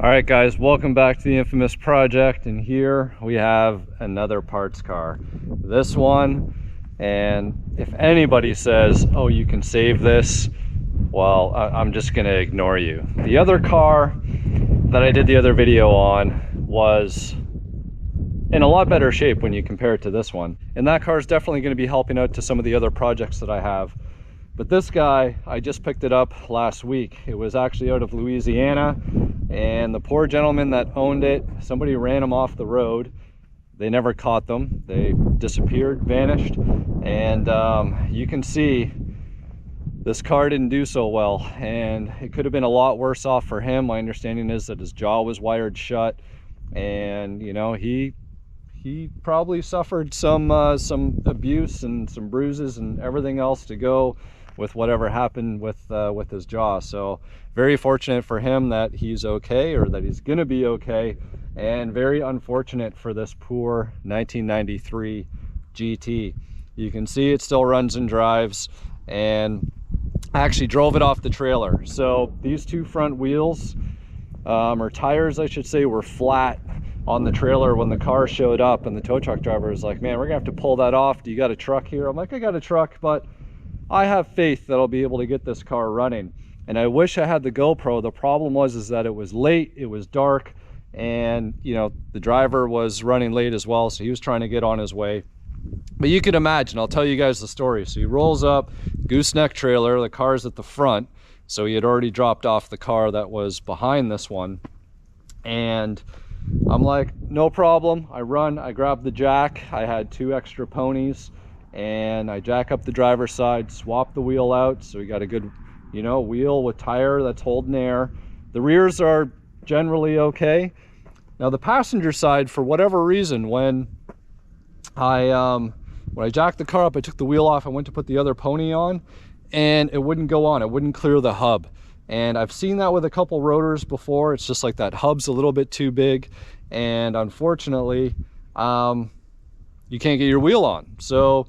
All right guys, welcome back to the infamous project, and here we have another parts car. This one, and if anybody says, oh, you can save this, well, I'm just gonna ignore you. The other car that I did the other video on was in a lot better shape when you compare it to this one, and that car is definitely going to be helping out to some of the other projects that I have. But this guy, I just picked it up last week. It was actually out of Louisiana, and the poor gentleman that owned it, somebody ran him off the road. They never caught them. They disappeared, vanished, and you can see this car didn't do so well, and it could have been a lot worse off for him. My understanding is that his jaw was wired shut, and you know, he probably suffered some abuse and some bruises and everything else to go with whatever happened with his jaw. So very fortunate for him that he's okay, or that he's gonna be okay, and very unfortunate for this poor 1993 GT. You can see it still runs and drives, and I actually drove it off the trailer. So these two front wheels, or tires I should say, were flat on the trailer when the car showed up, and the tow truck driver was like, man, we're gonna have to pull that off. Do you got a truck here? I'm like, I got a truck, but I have faith that I'll be able to get this car running. And I wish I had the GoPro. The problem was that it was late, it was dark, and you know, the driver was running late as well, so he was trying to get on his way. But you could imagine, I'll tell you guys the story. So he rolls up, gooseneck trailer, the car's at the front, so he had already dropped off the car that was behind this one, and I'm like, no problem. I run, I grab the jack. I had 2 extra ponies, and I jack up the driver's side, swap the wheel out, so we got a good, you know, wheel with tire that's holding air. The rears are generally okay. Now the passenger side, for whatever reason, when I jacked the car up, I took the wheel off, I went to put the other pony on, and it wouldn't go on. It wouldn't clear the hub. And I've seen that with a couple rotors before. It's just like that hub's a little bit too big, and unfortunately you can't get your wheel on. So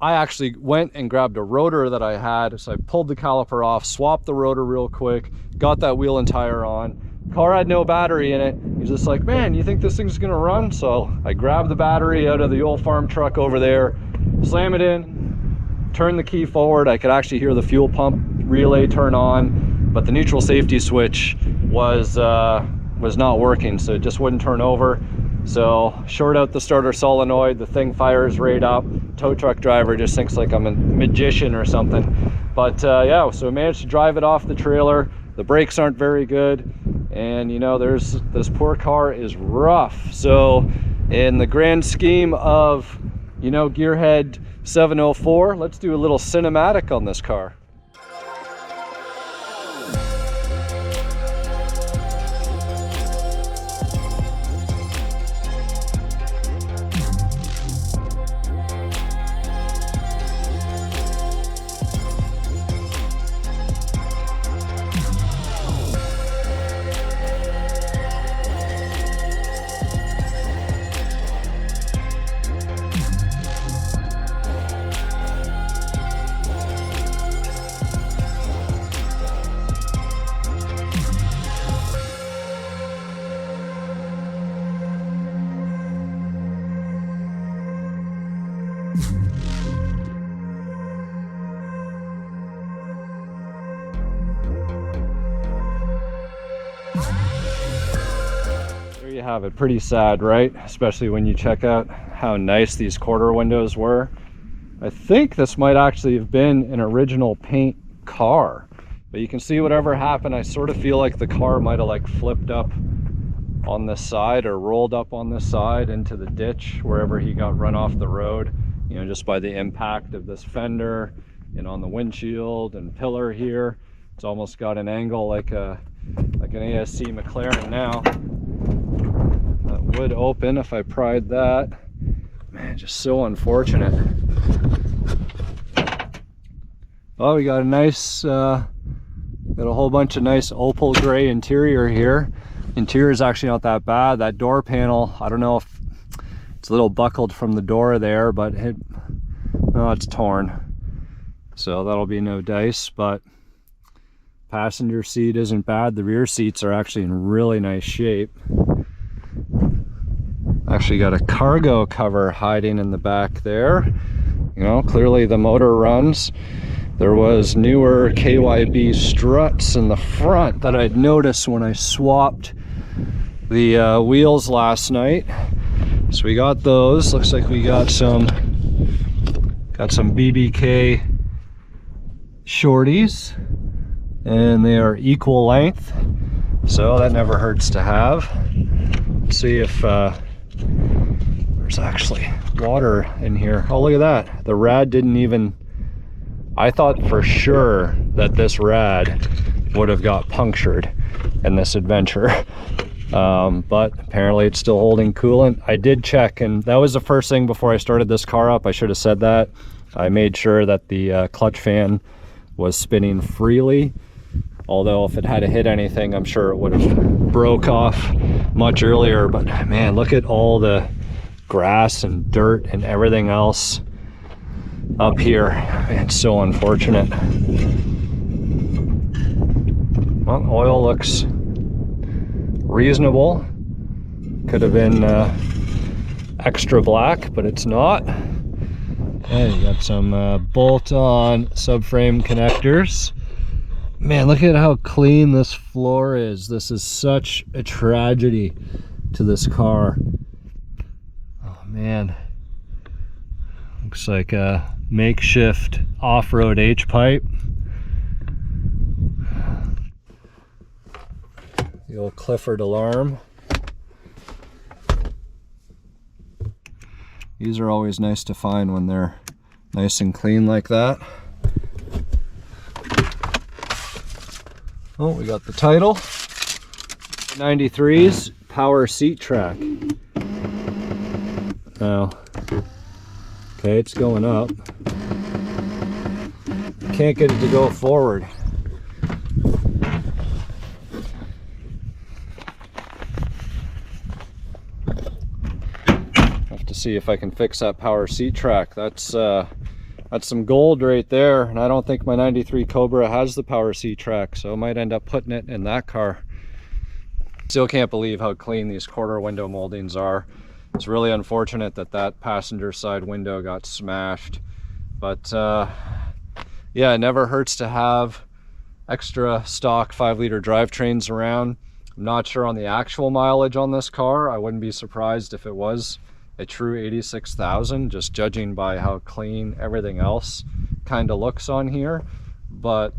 I actually went and grabbed a rotor that I had, so I pulled the caliper off, swapped the rotor real quick, got that wheel and tire on. Car had no battery in it. He's just like, man, you think this thing's gonna run? So I grabbed the battery out of the old farm truck over there, slam it in, turn the key forward. I could actually hear the fuel pump relay turn on, but the neutral safety switch was not working, so it just wouldn't turn over. So short out the starter solenoid, the thing fires right up. Tow truck driver just thinks like I'm a magician or something. But yeah, so I managed to drive it off the trailer. The brakes aren't very good, and you know, this poor car is rough. So in the grand scheme of, you know, Gearhead 704, let's do a little cinematic on this car. There you have it. Pretty sad, right? Especially when you check out how nice these quarter windows were. I think this might actually have been an original paint car, but you can see whatever happened. I sort of feel like the car might have like flipped up on this side or rolled up on this side into the ditch wherever he got run off the road, you know, just by the impact of this fender and on the windshield and pillar here. It's almost got an angle like an ASC McLaren now. That would open if I pried that. Man, just so unfortunate. Oh, we got a nice, got a whole bunch of nice opal gray interior here. Interior is actually not that bad. That door panel, I don't know if it's a little buckled from the door there, but it's torn. So that'll be no dice, but Passenger seat isn't bad. The rear seats are actually in really nice shape. Actually got a cargo cover hiding in the back there. You know, clearly the motor runs. There was newer KYB struts in the front that I'd noticed when I swapped the wheels last night. So we got those. Looks like we got some BBK shorties, and they are equal length, so that never hurts to have. Let's see if there's actually water in here. Oh, look at that. The rad didn't even, I thought for sure that this rad would have got punctured in this adventure. But apparently it's still holding coolant. I did check, and that was the first thing before I started this car up. I should have said that. I made sure that the clutch fan was spinning freely, although if it had hit anything, I'm sure it would have broke off much earlier. But man, look at all the grass and dirt and everything else up here. It's so unfortunate. Well, oil looks reasonable. Could have been extra black, but it's not. Okay, you got some bolt-on subframe connectors. Man, look at how clean this floor is. This is such a tragedy to this car. Oh man, looks like a makeshift off-road H-pipe. The old Clifford alarm. These are always nice to find when they're nice and clean like that. Oh, we got the title. 93's power seat track. Now, okay, it's going up. Can't get it to go forward. See if I can fix that power seat track. That's some gold right there, and I don't think my 93 Cobra has the power seat track, so I might end up putting it in that car. Still can't believe how clean these quarter window moldings are. It's really unfortunate that that passenger side window got smashed, but yeah, it never hurts to have extra stock 5-liter drivetrains around. I'm not sure on the actual mileage on this car. I wouldn't be surprised if it was a true 86,000, just judging by how clean everything else kind of looks on here. But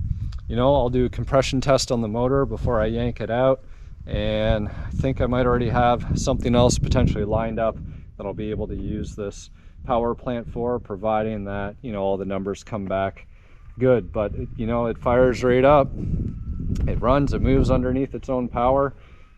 you know, I'll do a compression test on the motor before I yank it out, and I think I might already have something else potentially lined up that I'll be able to use this power plant for, providing that, you know, all the numbers come back good. But you know, it fires right up, it runs, it moves underneath its own power,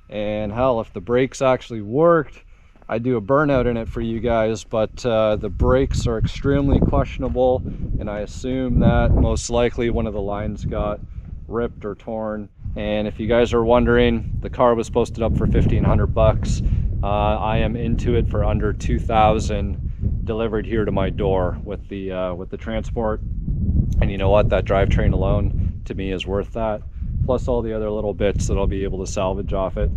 and hell, if the brakes actually worked, I do a burnout in it for you guys. But the brakes are extremely questionable, and I assume that most likely one of the lines got ripped or torn. And if you guys are wondering, the car was posted up for 1,500 bucks. I am into it for under 2,000 delivered here to my door with the transport. And you know what, that drivetrain alone to me is worth that, plus all the other little bits that I'll be able to salvage off it.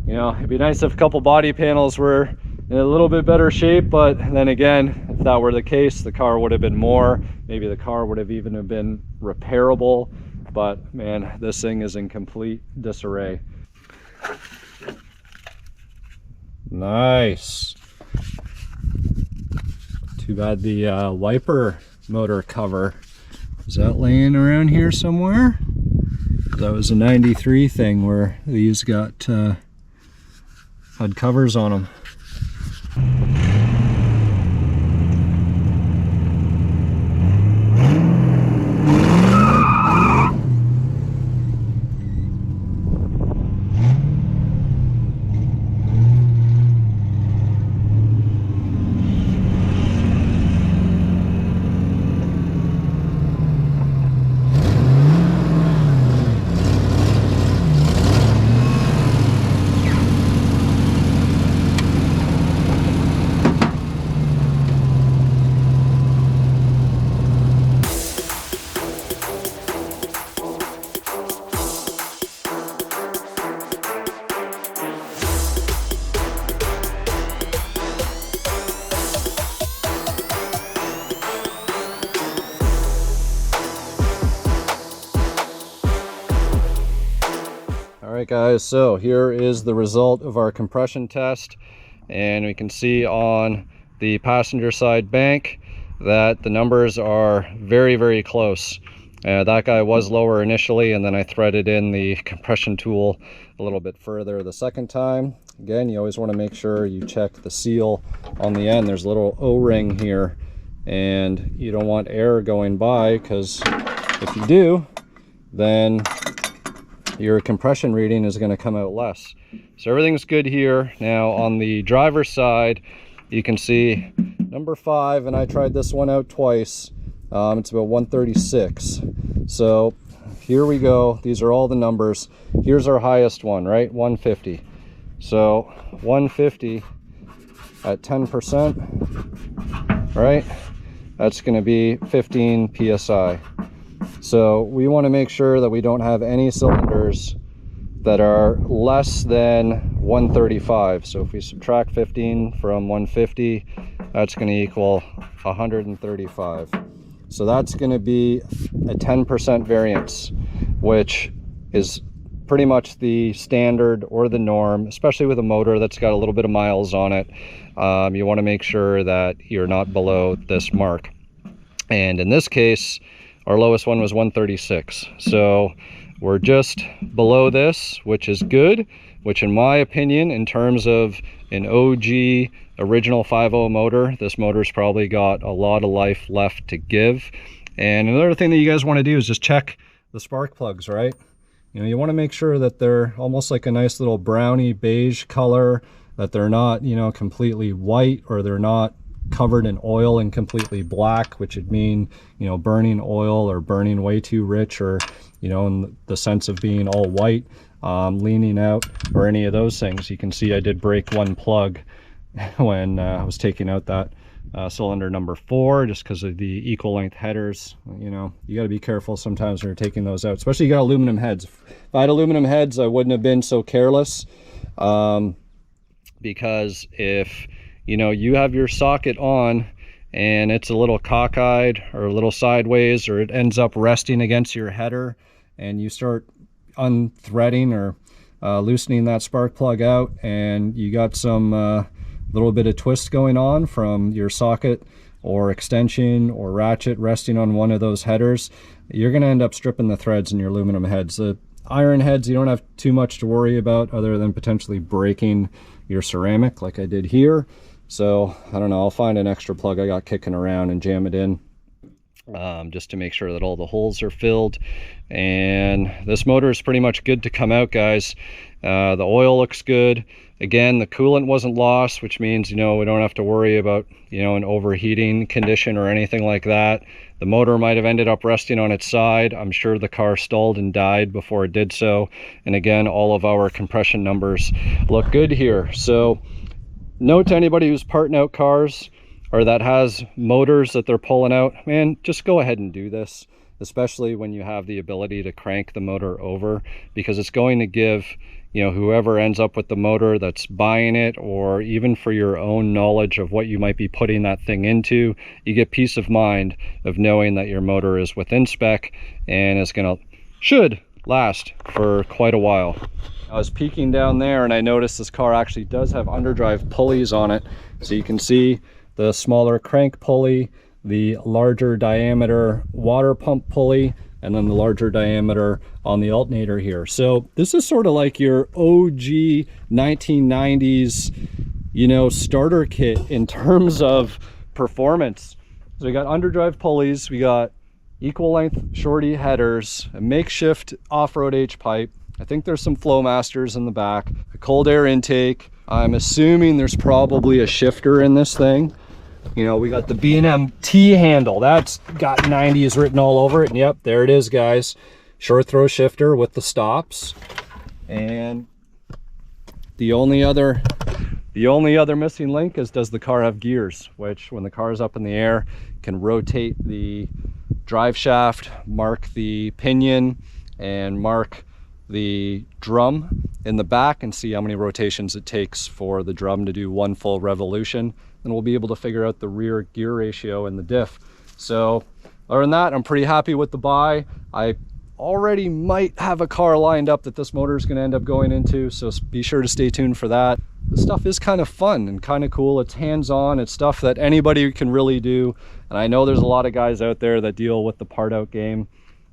You know, it'd be nice if a couple body panels were in a little bit better shape, but then again, if that were the case, the car would have been more. Maybe the car would have even been repairable. But man, this thing is in complete disarray. Nice. Too bad the wiper motor cover, is that laying around here somewhere? That was a 93 thing where these got had covers on them. guys, so here is the result of our compression test, and we can see on the passenger side bank that the numbers are very, very close. That guy was lower initially, and then I threaded in the compression tool a little bit further the second time. Again, you always want to make sure you check the seal on the end. There's a little O-ring here, and you don't want air going by, because if you do, then your compression reading is going to come out less. So everything's good here. Now on the driver's side, you can see number 5, and I tried this one out twice. It's about 136. So here we go. These are all the numbers. Here's our highest one, right? 150. So 150 at 10%, right? That's going to be 15 psi. So we want to make sure that we don't have any cylinders that are less than 135. So if we subtract 15 from 150, that's going to equal 135. So that's going to be a 10% variance, which is pretty much the standard or the norm, especially with a motor that's got a little bit of miles on it. You want to make sure that you're not below this mark. And in this case, our lowest one was 136. So we're just below this, which is good, which in my opinion, in terms of an OG original 5.0 motor, this motor's probably got a lot of life left to give. And another thing that you guys want to do is just check the spark plugs, right? You know, you want to make sure that they're almost like a nice little browny beige color, that they're not, you know, completely white, or they're not covered in oil and completely black, which would mean, you know, burning oil or burning way too rich, or, you know, in the sense of being all white, leaning out, or any of those things. You can see I did break one plug when I was taking out that cylinder number 4, just because of the equal length headers. You know, you got to be careful sometimes when you're taking those out, especially you got aluminum heads. If I had aluminum heads, I wouldn't have been so careless, because if, you know, you have your socket on and it's a little cockeyed or a little sideways, or it ends up resting against your header, and you start unthreading or loosening that spark plug out, and you got some little bit of twist going on from your socket or extension or ratchet resting on one of those headers, you're going to end up stripping the threads in your aluminum heads. The iron heads, you don't have too much to worry about, other than potentially breaking your ceramic like I did here. So I don't know, I'll find an extra plug I got kicking around and jam it in, just to make sure that all the holes are filled. And this motor is pretty much good to come out, guys. The oil looks good. Again, the coolant wasn't lost, which means, you know, we don't have to worry about, you know, an overheating condition or anything like that. The motor might have ended up resting on its side. I'm sure the car stalled and died before it did so. And again, all of our compression numbers look good here. So note to anybody who's parting out cars, or that has motors that they're pulling out, man, just go ahead and do this, especially when you have the ability to crank the motor over, because it's going to give, you know, whoever ends up with the motor that's buying it, or even for your own knowledge of what you might be putting that thing into, you get peace of mind of knowing that your motor is within spec and is should last for quite a while. I was peeking down there and I noticed this car actually does have underdrive pulleys on it. So you can see the smaller crank pulley, the larger diameter water pump pulley, and then the larger diameter on the alternator here. So this is sort of like your OG 1990s, you know, starter kit in terms of performance. So we got underdrive pulleys, we got equal length shorty headers, a makeshift off-road H-pipe. I think there's some Flowmasters in the back, a cold air intake. I'm assuming there's probably a shifter in this thing. You know, we got the B&M T-handle. That's got 90s written all over it. And yep, there it is, guys. Short throw shifter with the stops. And the only other missing link is, does the car have gears? Which, when the car is up in the air, can rotate the drive shaft, mark the pinion, and mark the drum in the back, and see how many rotations it takes for the drum to do one full revolution. And we'll be able to figure out the rear gear ratio and the diff. So other than that, I'm pretty happy with the buy. I already might have a car lined up that this motor is going to end up going into, so be sure to stay tuned for that. This stuff is kind of fun and kind of cool. It's hands-on. It's stuff that anybody can really do. And I know there's a lot of guys out there that deal with the part out game.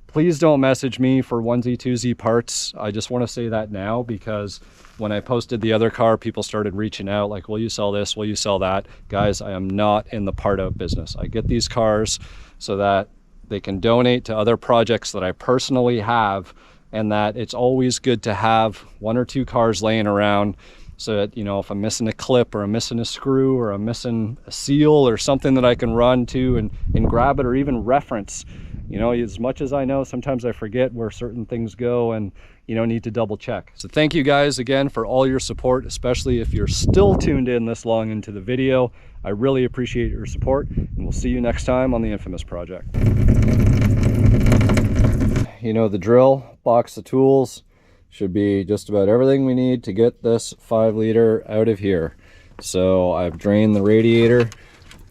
Please don't message me for onesie twosie parts. I just want to say that now, because when I posted the other car, people started reaching out like, will you sell this? Will you sell that? Guys, I am not in the part out business. I get these cars so that they can donate to other projects that I personally have, and that it's always good to have 1 or 2 cars laying around, so that, you know, if I'm missing a clip or I'm missing a screw or I'm missing a seal or something that I can run to and grab it, or even reference. You know, as much as I know, sometimes I forget where certain things go and, you know, need to double check. So thank you guys again for all your support, especially if you're still tuned in this long into the video. I really appreciate your support, and we'll see you next time on the Infamous Project. You know the drill, box of tools. Should be just about everything we need to get this 5-liter out of here. So I've drained the radiator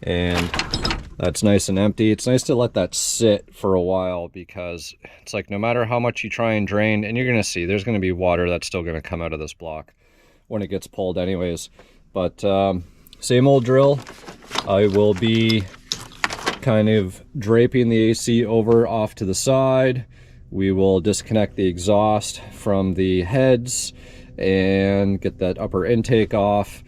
and that's nice and empty. It's nice to let that sit for a while, because it's like no matter how much you try and drain, and you're gonna see there's gonna be water that's still gonna come out of this block when it gets pulled anyways. But same old drill. I will be kind of draping the AC over off to the side. We will disconnect the exhaust from the heads and get that upper intake off,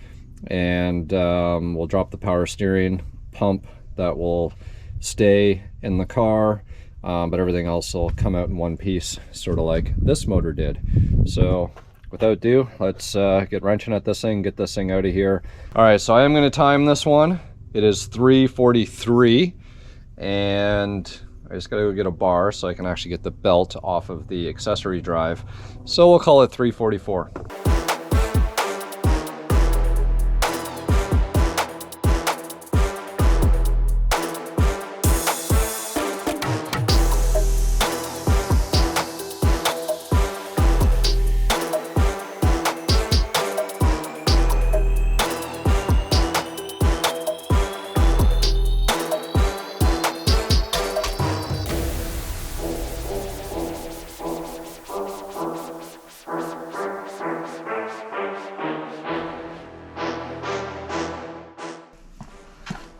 and we'll drop the power steering pump that will stay in the car, but everything else will come out in one piece, sort of like this motor did. So without ado, let's get wrenching at this thing, get this thing out of here. All right, so I am going to time this one. It is 3:43, and I just gotta go get a bar so I can actually get the belt off of the accessory drive. So we'll call it 3:44.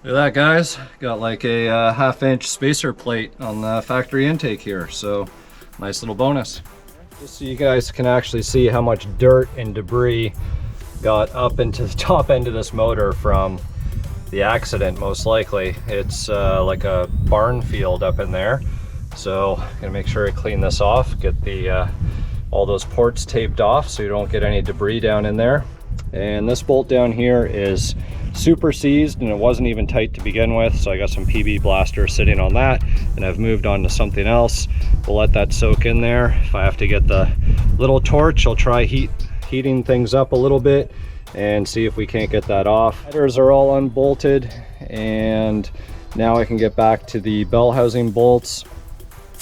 Look at that, guys. Got like a 1/2-inch spacer plate on the factory intake here, so nice little bonus. Just so you guys can actually see how much dirt and debris got up into the top end of this motor from the accident, most likely. It's like a barn field up in there, so I'm gonna make sure I clean this off, get the all those ports taped off so you don't get any debris down in there. And this bolt down here is super seized, and it wasn't even tight to begin with, so I got some PB blaster sitting on that, and I've moved on to something else. We'll let that soak in there. If I have to get the little torch, I'll try heating things up a little bit and see if we can't get that off. Headers are all unbolted, and now I can get back to the bell housing bolts.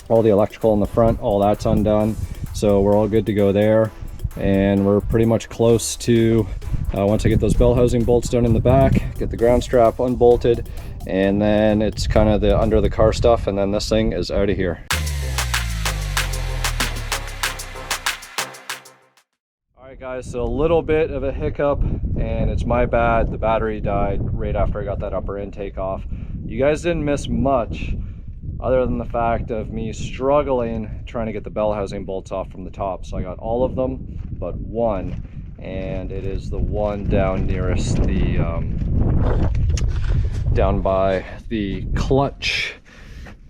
All the electrical in the front, all that's undone, so we're all good to go there. And we're pretty much close to, once I get those bell housing bolts done in the back, get the ground strap unbolted, and then it's kind of the under the car stuff, and then this thing is out of here. All right guys, so a little bit of a hiccup, and it's my bad. The battery died right after I got that upper intake off. You guys didn't miss much, other than the fact of me struggling trying to get the bell housing bolts off from the top. So I got all of them but one, and it is the one down nearest the down by the clutch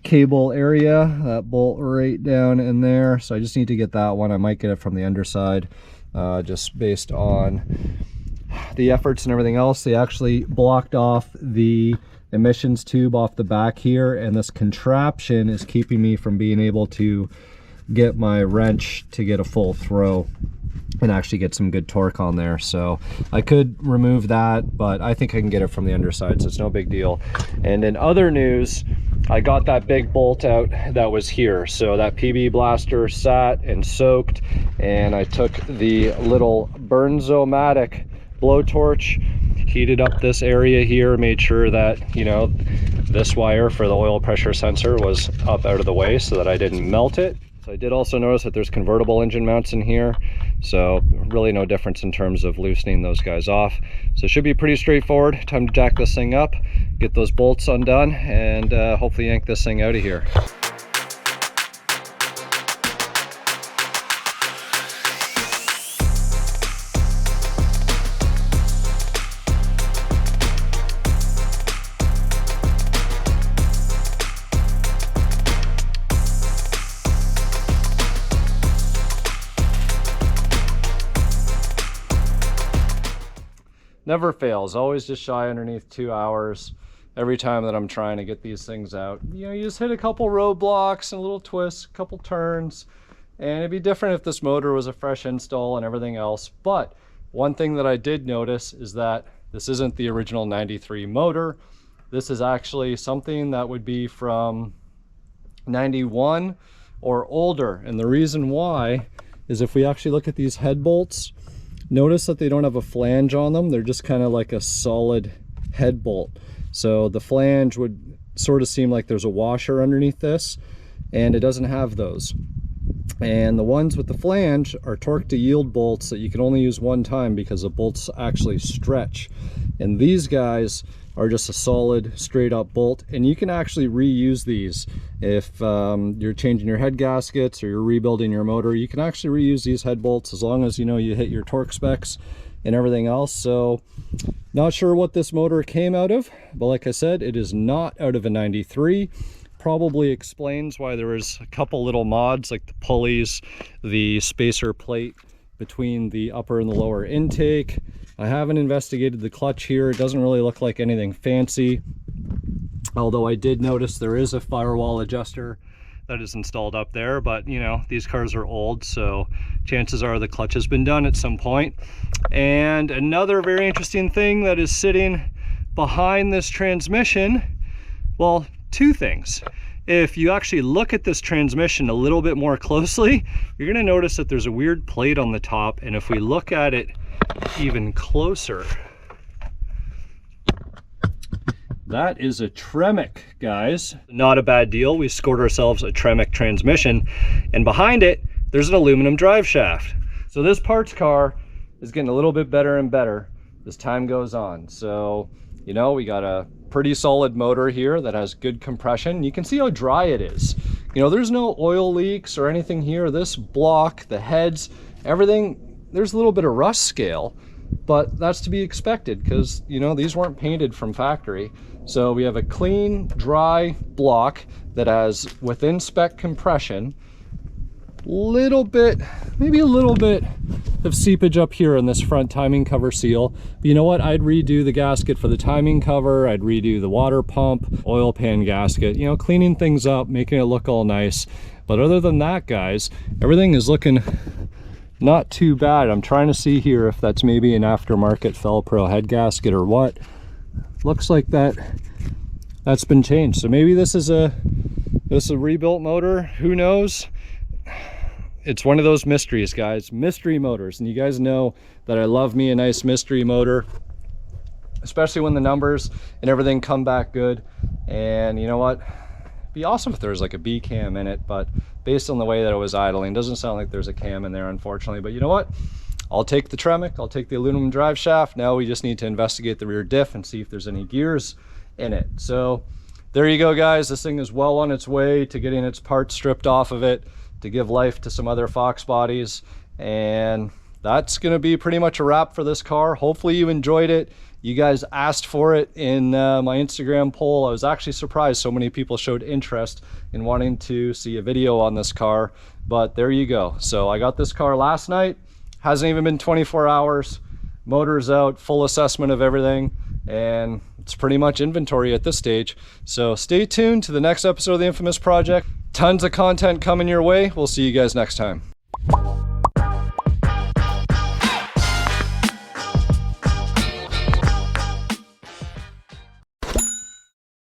cable area, that bolt right down in there. So I just need to get that one. I might get it from the underside, just based on the efforts and everything else. They actually blocked off the emissions tube off the back here, and this contraption is keeping me from being able to get my wrench to get a full throw and actually get some good torque on there. So I could remove that, but I think I can get it from the underside, so it's no big deal. And in other news, I got that big bolt out that was here. So that PB blaster sat and soaked, and I took the little Burnzomatic blowtorch, heated up this area here, made sure that, you know, this wire for the oil pressure sensor was up out of the way so that I didn't melt it. So I did also notice that there's convertible engine mounts in here, so really no difference in terms of loosening those guys off. So it should be pretty straightforward. Time to jack this thing up, get those bolts undone, and hopefully yank this thing out of here. Never fails, always just shy underneath 2 hours every time that I'm trying to get these things out. You know, you just hit a couple roadblocks and a little twists, a couple turns, and it'd be different if this motor was a fresh install and everything else. But one thing that I did notice is that this isn't the original 93 motor. This is actually something that would be from 91 or older. And the reason why is if we actually look at these head bolts, notice that they don't have a flange on them. They're just kind of like a solid head bolt. So the flange would sort of seem like there's a washer underneath this, and it doesn't have those. And the ones with the flange are torque to yield bolts that you can only use one time because the bolts actually stretch. And these guys are just a solid straight up bolt, and you can actually reuse these. If you're changing your head gaskets or you're rebuilding your motor, you can actually reuse these head bolts as long as you know you hit your torque specs and everything else. So not sure what this motor came out of, but like I said, it is not out of a 93. Probably explains why there was a couple little mods like the pulleys, the spacer plate between the upper and the lower intake. I haven't investigated the clutch here. It doesn't really look like anything fancy, although I did notice there is a firewall adjuster that is installed up there. But you know, these cars are old, so chances are the clutch has been done at some point. And another very interesting thing that is sitting behind this transmission, well, two things. If you actually look at this transmission a little bit more closely, you're going to notice that there's a weird plate on the top. And if we look at it even closer, that is a Tremec, guys. Not a bad deal. We scored ourselves a Tremec transmission, and behind it there's an aluminum drive shaft. So this parts car is getting a little bit better and better as time goes on. So you know, we got a pretty solid motor here that has good compression. You can see how dry it is. You know, there's no oil leaks or anything here. This block, the heads, everything, there's a little bit of rust scale, but that's to be expected because, you know, these weren't painted from factory. So we have a clean, dry block that has within spec compression. Little bit, maybe a little bit of seepage up here on this front timing cover seal. But you know what? I'd redo the gasket for the timing cover. I'd redo the water pump, oil pan gasket, you know, cleaning things up, making it look all nice. But other than that, guys, everything is looking not too bad. I'm trying to see here if that's maybe an aftermarket Felpro head gasket or what. Looks like that's been changed. So maybe this is a rebuilt motor. Who knows? It's one of those mysteries, guys. Mystery motors. And you guys know that I love me a nice mystery motor, especially when the numbers and everything come back good. And you know what? It'd be awesome if there was like a B cam in it, but based on the way that it was idling, doesn't sound like there's a cam in there, unfortunately. But you know what? I'll take the Tremec, I'll take the aluminum drive shaft. Now we just need to investigate the rear diff and see if there's any gears in it. So there you go, guys. This thing is well on its way to getting its parts stripped off of it, to give life to some other Fox bodies. And that's going to be pretty much a wrap for this car. Hopefully you enjoyed it. You guys asked for it in my Instagram poll. I was actually surprised so many people showed interest in wanting to see a video on this car, but there you go. So I got this car last night. Hasn't even been 24 hours. Motor's out, full assessment of everything, and it's pretty much inventory at this stage. So stay tuned to the next episode of the Infamous Project. Tons of content coming your way. We'll see you guys next time.